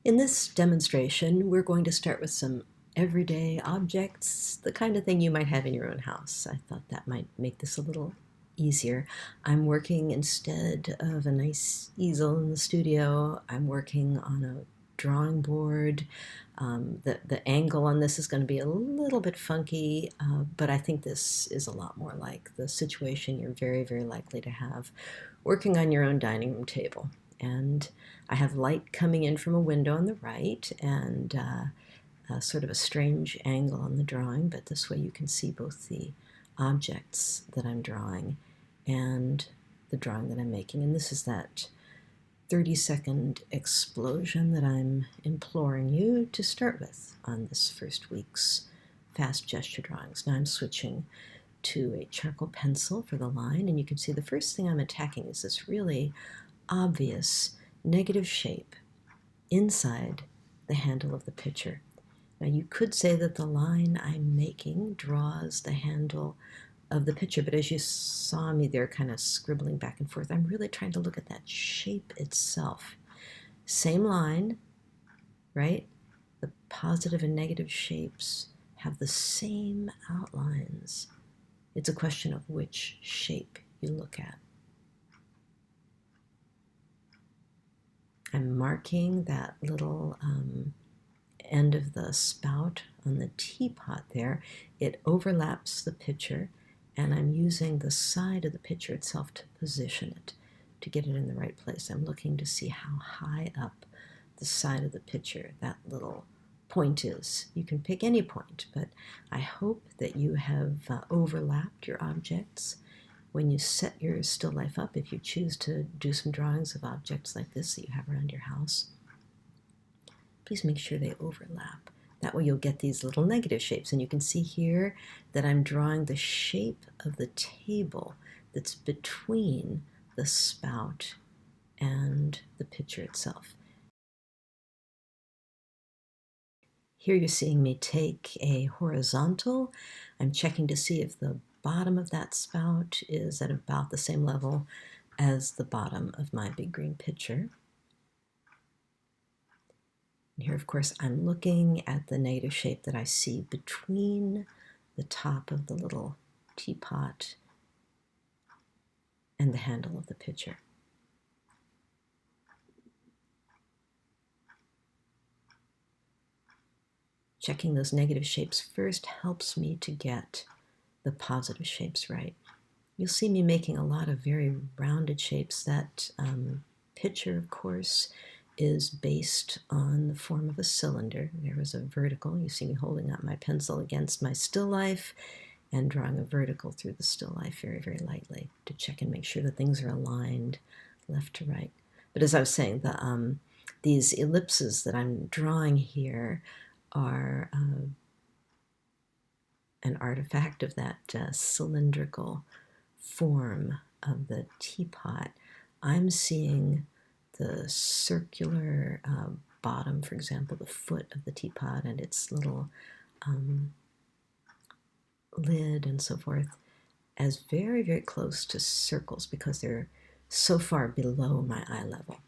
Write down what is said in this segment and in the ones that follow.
In this demonstration, we're going to start with some everyday objects, the kind of thing you might have in your own house. I thought that might make this a little easier. I'm working, instead of a nice easel in the studio, I'm working on a drawing board. The angle on this is going to be a little bit funky, but I think this is a lot more like the situation you're very, very likely to have working on your own dining room table. And I have light coming in from a window on the right, and sort of a strange angle on the drawing, but this way you can see both the objects that I'm drawing and the drawing that I'm making. And this is that 30-second explosion that I'm imploring you to start with on this first week's fast gesture drawings. Now I'm switching to a charcoal pencil for the line, and you can see the first thing I'm attacking is this really obvious negative shape inside the handle of the pitcher. Now you could say that the line I'm making draws the handle of the pitcher, but as you saw me there kind of scribbling back and forth, I'm really trying to look at that shape itself. Same line, right? The positive and negative shapes have the same outlines. It's a question of which shape you look at. I'm marking that little end of the spout on the teapot there. It overlaps the pitcher, and I'm using the side of the pitcher itself to position it, to get it in the right place. I'm looking to see how high up the side of the pitcher that little point is. You can pick any point, but I hope that you have overlapped your objects. When you set your still life up, if you choose to do some drawings of objects like this that you have around your house, please make sure they overlap. That way you'll get these little negative shapes. And you can see here that I'm drawing the shape of the table that's between the spout and the pitcher itself. Here you're seeing me take a horizontal. I'm checking to see if the bottom of that spout is at about the same level as the bottom of my big green pitcher. And here, of course, I'm looking at the negative shape that I see between the top of the little teapot and the handle of the pitcher. Checking those negative shapes first helps me to get the positive shapes right. You'll see me making a lot of very rounded shapes. That pitcher, of course, is based on the form of a cylinder. There is a vertical. You see me holding up my pencil against my still life and drawing a vertical through the still life very, very lightly to check and make sure that things are aligned left to right. But as I was saying, these ellipses that I'm drawing here are an artifact of that cylindrical form of the teapot. I'm seeing the circular bottom, for example, the foot of the teapot and its little lid and so forth, as very, very close to circles because they're so far below my eye level.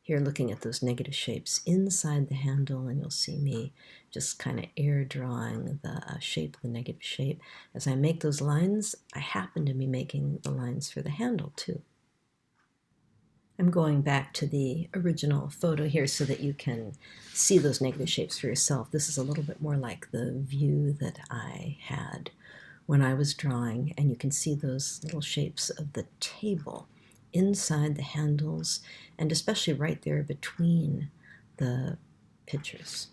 Here looking at those negative shapes inside the handle, and you'll see me just kind of air drawing the shape of the negative shape. As I make those lines, I happen to be making the lines for the handle too. I'm going back to the original photo here so that you can see those negative shapes for yourself. This is a little bit more like the view that I had when I was drawing, and you can see those little shapes of the table inside the handles, and especially right there between the pitchers.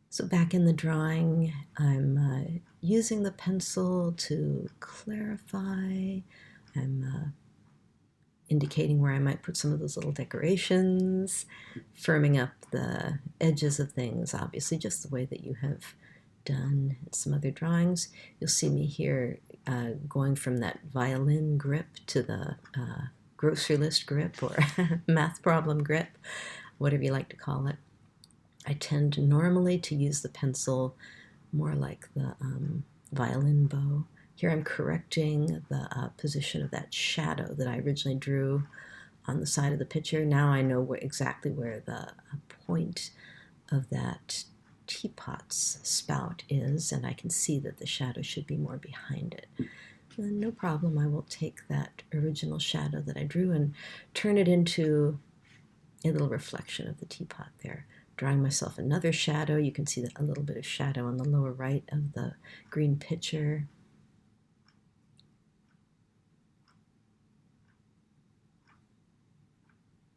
So back in the drawing, I'm using the pencil to clarify. I'm indicating where I might put some of those little decorations, firming up the edges of things, obviously just the way that you have done in some other drawings. You'll see me here going from that violin grip to the grocery list grip or math problem grip, whatever you like to call it. I tend normally to use the pencil more like the violin bow. Here I'm correcting the position of that shadow that I originally drew on the side of the picture. Now I know exactly where the point of that teapot's spout is, and I can see that the shadow should be more behind it. And no problem, I will take that original shadow that I drew and turn it into a little reflection of the teapot there. Drawing myself another shadow. You can see a little bit of shadow on the lower right of the green pitcher.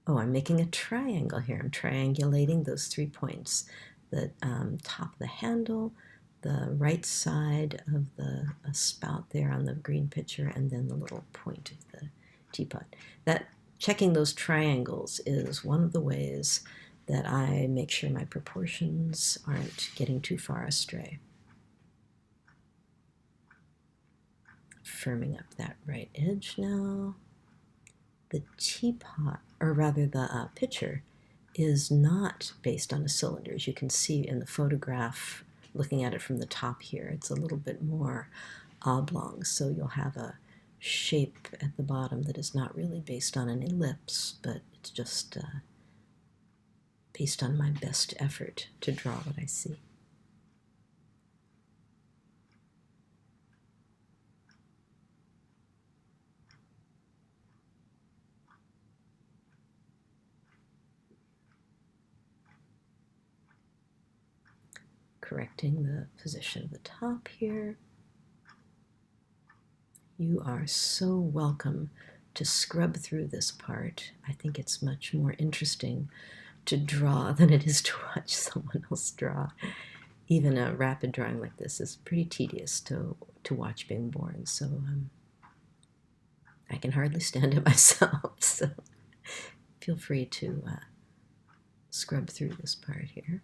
Oh, I'm making a triangle here. I'm triangulating those 3 points. The top of the handle, the right side of the spout there on the green pitcher, and then the little point of the teapot. Checking those triangles is one of the ways that I make sure my proportions aren't getting too far astray. Firming up that right edge now. The teapot, or rather the pitcher, is not based on a cylinder. As you can see in the photograph, looking at it from the top here, it's a little bit more oblong, so you'll have a shape at the bottom that is not really based on an ellipse, but it's just based on my best effort to draw what I see. Correcting the position of the top here. You are so welcome to scrub through this part. I think it's much more interesting to draw than it is to watch someone else draw. Even a rapid drawing like this is pretty tedious to watch being born, so I can hardly stand it myself, so feel free to scrub through this part here.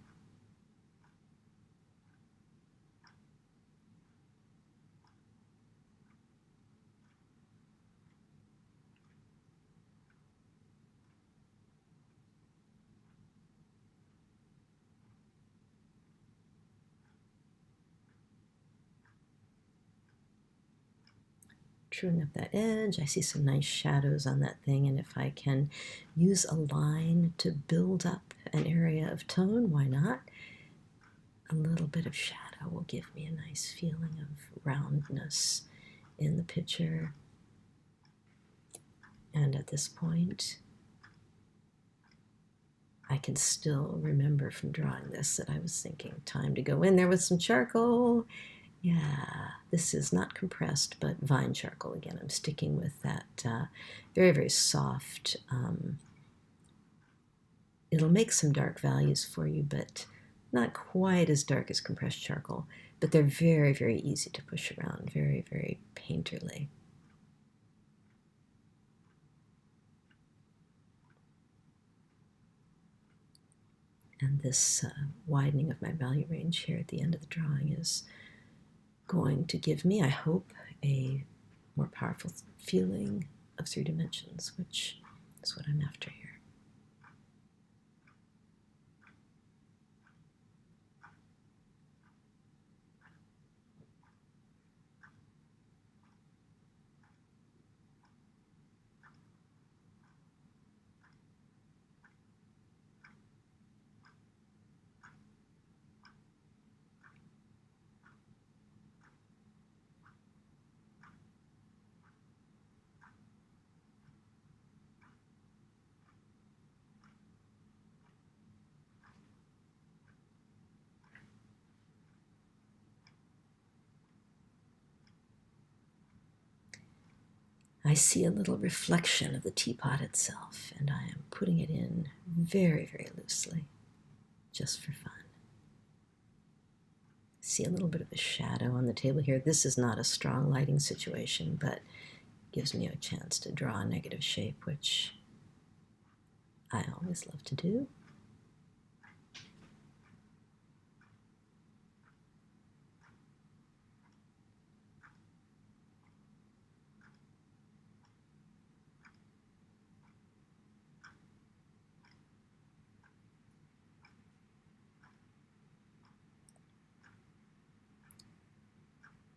Truing up that edge, I see some nice shadows on that thing, and if I can use a line to build up an area of tone, why not? A little bit of shadow will give me a nice feeling of roundness in the picture. And at this point, I can still remember from drawing this that I was thinking, time to go in there with some charcoal. Yeah, this is not compressed, but vine charcoal. Again, I'm sticking with that very, very soft. It'll make some dark values for you, but not quite as dark as compressed charcoal. But they're very, very easy to push around, very, very painterly. And this widening of my value range here at the end of the drawing is going to give me, I hope, a more powerful feeling of 3 dimensions, which is what I'm after here. I see a little reflection of the teapot itself, and I am putting it in very, very loosely, just for fun. See a little bit of a shadow on the table here. This is not a strong lighting situation, but gives me a chance to draw a negative shape, which I always love to do.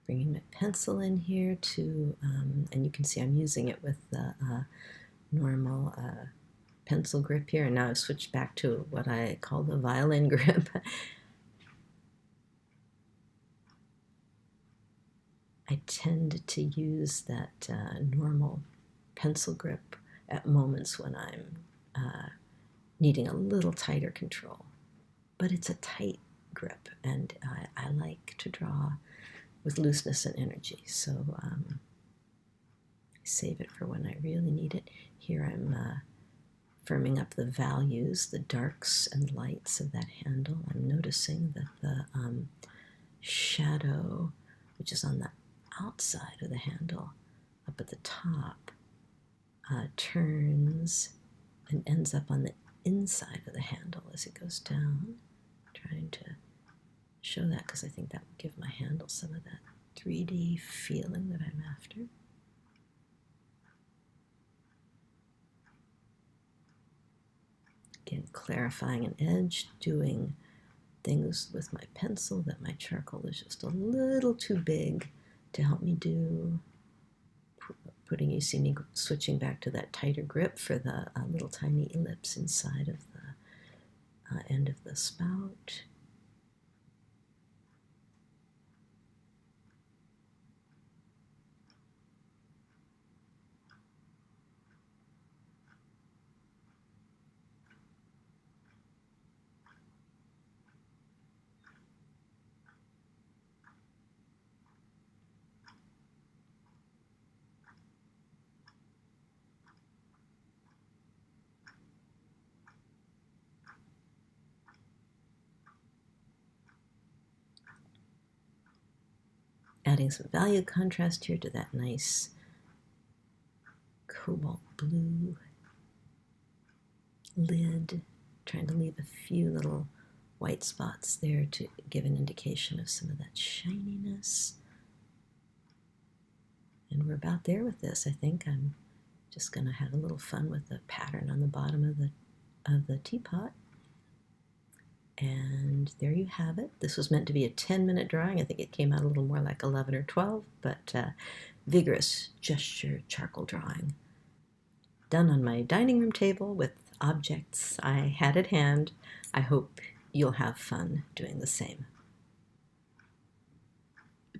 Bringing my pencil in here to, and you can see I'm using it with the normal pencil grip here, and now I've switched back to what I call the violin grip. I tend to use that normal pencil grip at moments when I'm needing a little tighter control. But it's a tight grip, and I like to draw with looseness and energy, so I save it for when I really need it. Here I'm firming up the values, the darks and lights of that handle. I'm noticing that the shadow, which is on the outside of the handle, up at the top, turns and ends up on the inside of the handle as it goes down. Trying to show that because I think that would give my handle some of that 3D feeling that I'm after. Again, clarifying an edge, doing things with my pencil that my charcoal is just a little too big to help me do. You see me switching back to that tighter grip for the little tiny ellipse inside of the end of the spout. Adding some value contrast here to that nice cobalt blue lid, trying to leave a few little white spots there to give an indication of some of that shininess. And we're about there with this. I think I'm just going to have a little fun with the pattern on the bottom of the teapot. And there you have it. This was meant to be a 10-minute drawing. I think it came out a little more like 11 or 12, but vigorous gesture charcoal drawing. Done on my dining room table with objects I had at hand. I hope you'll have fun doing the same.